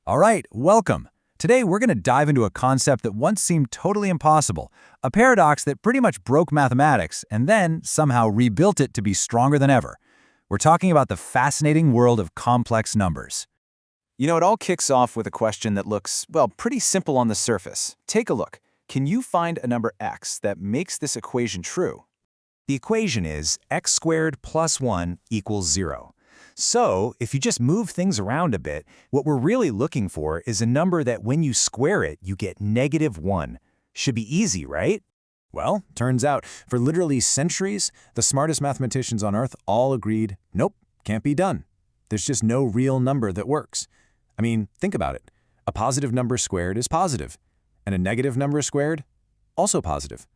All right, welcome. Today we're going to dive into a concept that once seemed totally impossible, a paradox that pretty much broke mathematics and then somehow rebuilt it to be stronger than ever. We're talking about the fascinating world of complex numbers. It all kicks off with a question that looks, well, pretty simple on the surface. Take a look. Can you find a number x that makes this equation true? The equation is x squared plus 1 equals 0. So, if you just move things around a bit, what we're really looking for is a number that when you square it, you get -1. Should be easy, right? Well, turns out, for literally centuries, the smartest mathematicians on Earth all agreed, nope, can't be done. There's just no real number that works. I mean, think about it. A positive number squared is positive, and a negative number squared, also positive.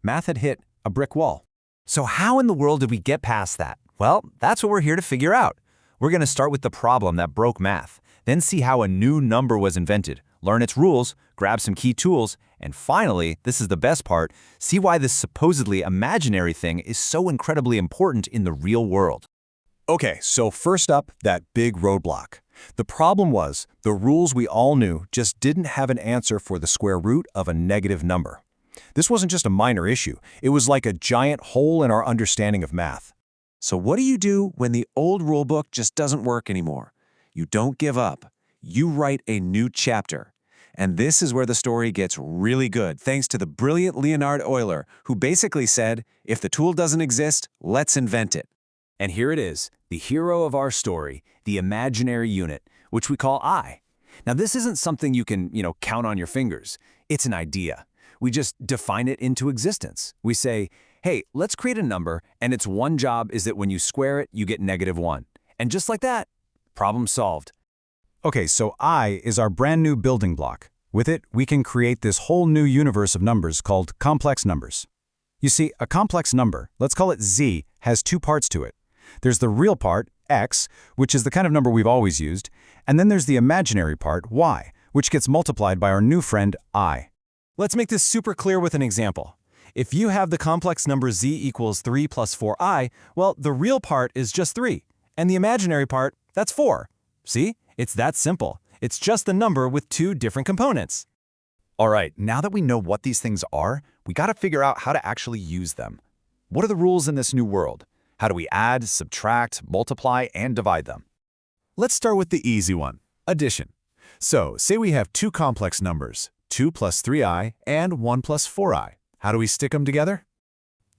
Math had hit a brick wall. So how in the world did we get past that? Well, that's what we're here to figure out. We're going to start with the problem that broke math, then see how a new number was invented, learn its rules, grab some key tools, and finally, this is the best part, see why this supposedly imaginary thing is so incredibly important in the real world. Okay, so first up, that big roadblock. The problem was, the rules we all knew just didn't have an answer for the square root of a negative number. This wasn't just a minor issue, it was like a giant hole in our understanding of math. So what do you do when the old rulebook just doesn't work anymore? You don't give up. You write a new chapter. And this is where the story gets really good, thanks to the brilliant Leonhard Euler, who basically said, if the tool doesn't exist, let's invent it. And here it is, the hero of our story, the imaginary unit, which we call I. Now this isn't something you can, count on your fingers. It's an idea. We just define it into existence. We say, hey, let's create a number, and its one job is that when you square it, you get -1. And just like that, problem solved. Okay, so I is our brand new building block. With it, we can create this whole new universe of numbers called complex numbers. You see, a complex number, let's call it z, has two parts to it. There's the real part, x, which is the kind of number we've always used, and then there's the imaginary part, y, which gets multiplied by our new friend, I. Let's make this super clear with an example. If you have the complex number z equals 3 plus 4i, well, the real part is just 3, and the imaginary part, that's 4. See? It's that simple. It's just the number with two different components. All right, now that we know what these things are, we got to figure out how to actually use them. What are the rules in this new world? How do we add, subtract, multiply, and divide them? Let's start with the easy one, addition. So, say we have two complex numbers, 2 plus 3i and 1 plus 4i. How do we stick them together?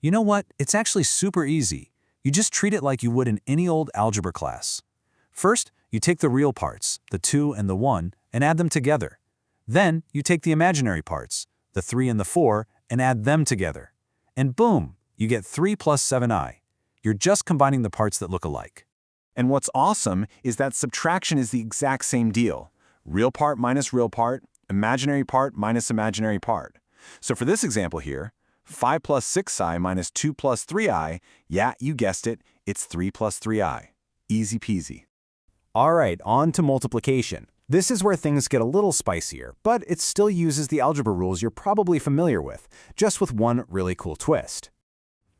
You know what? It's actually super easy. You just treat it like you would in any old algebra class. First, you take the real parts, the 2 and the 1, and add them together. Then, you take the imaginary parts, the 3 and the 4, and add them together. And boom, you get 3 plus 7i. You're just combining the parts that look alike. And what's awesome is that subtraction is the exact same deal. Real part minus real part, imaginary part minus imaginary part. So for this example here, 5 plus 6i minus 2 plus 3i, yeah, you guessed it, it's 3 plus 3i. Easy peasy. All right, on to multiplication. This is where things get a little spicier, but it still uses the algebra rules you're probably familiar with, just with one really cool twist.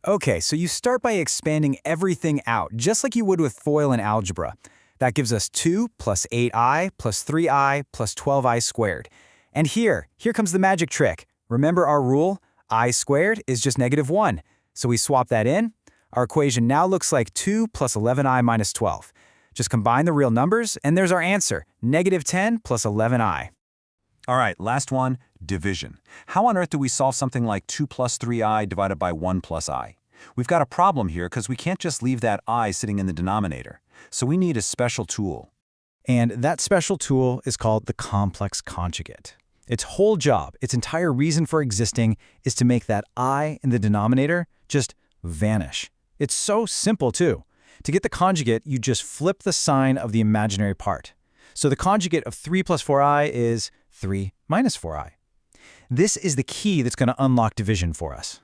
Okay, so you start by expanding everything out, just like you would with FOIL and algebra. That gives us 2 plus 8i plus 3i plus 12i squared. And here comes the magic trick. Remember our rule? I squared is just -1. So we swap that in. Our equation now looks like 2 plus 11i minus 12. Just combine the real numbers, and there's our answer, -10 plus 11i. All right, last one, division. How on earth do we solve something like 2 plus 3i divided by 1 plus i? We've got a problem here because we can't just leave that I sitting in the denominator. So we need a special tool. And that special tool is called the complex conjugate. Its whole job, its entire reason for existing, is to make that I in the denominator just vanish. It's so simple, too. To get the conjugate, you just flip the sign of the imaginary part. So the conjugate of 3 plus 4i is 3 minus 4i. This is the key that's going to unlock division for us.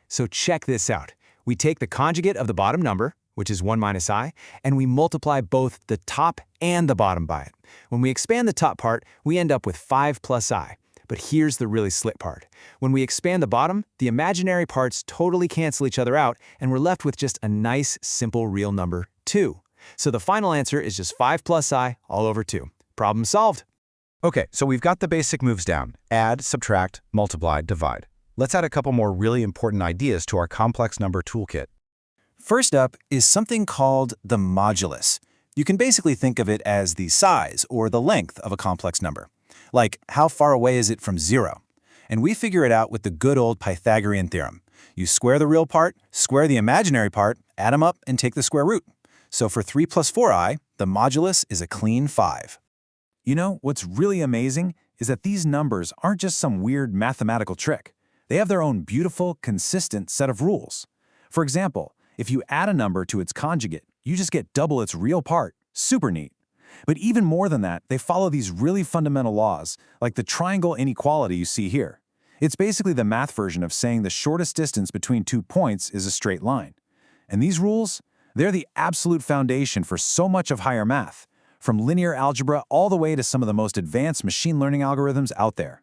So check this out. We take the conjugate of the bottom number, which is 1 minus I, and we multiply both the top and the bottom by it. When we expand the top part, we end up with 5 plus I. But here's the really slick part. When we expand the bottom, the imaginary parts totally cancel each other out, and we're left with just a nice, simple real number, 2. So the final answer is just 5 plus I all over 2. Problem solved. Okay, so we've got the basic moves down. Add, subtract, multiply, divide. Let's add a couple more really important ideas to our complex number toolkit. First up is something called the modulus. You can basically think of it as the size or the length of a complex number. Like, how far away is it from 0? And we figure it out with the good old Pythagorean theorem. You square the real part, square the imaginary part, add them up, and take the square root. So for 3 plus 4i, the modulus is a clean 5. You know, what's really amazing is that these numbers aren't just some weird mathematical trick. They have their own beautiful, consistent set of rules. For example, if you add a number to its conjugate, you just get double its real part. Super neat. But even more than that, they follow these really fundamental laws, like the triangle inequality you see here. It's basically the math version of saying the shortest distance between 2 points is a straight line. And these rules, they're the absolute foundation for so much of higher math, from linear algebra all the way to some of the most advanced machine learning algorithms out there.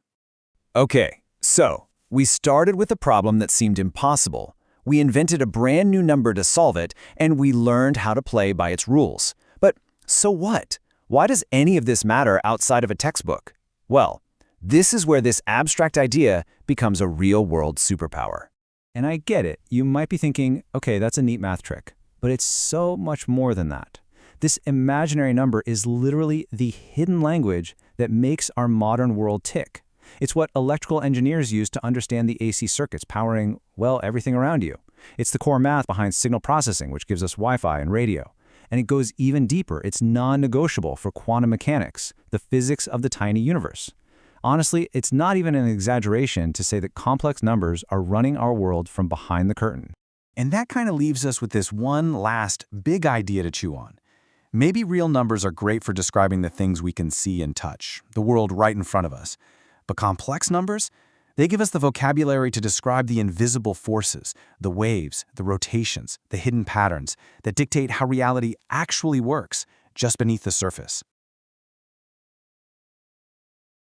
Okay, so we started with a problem that seemed impossible. We invented a brand new number to solve it, and we learned how to play by its rules. But so what? Why does any of this matter outside of a textbook? Well, this is where this abstract idea becomes a real-world superpower. And I get it. You might be thinking, okay, that's a neat math trick. But it's so much more than that. This imaginary number is literally the hidden language that makes our modern world tick. It's what electrical engineers use to understand the AC circuits powering, well, everything around you. It's the core math behind signal processing, which gives us Wi-Fi and radio. And it goes even deeper. It's non-negotiable for quantum mechanics, the physics of the tiny universe. Honestly, it's not even an exaggeration to say that complex numbers are running our world from behind the curtain. And that kind of leaves us with this one last big idea to chew on. Maybe real numbers are great for describing the things we can see and touch, the world right in front of us. But complex numbers? They give us the vocabulary to describe the invisible forces, the waves, the rotations, the hidden patterns that dictate how reality actually works just beneath the surface.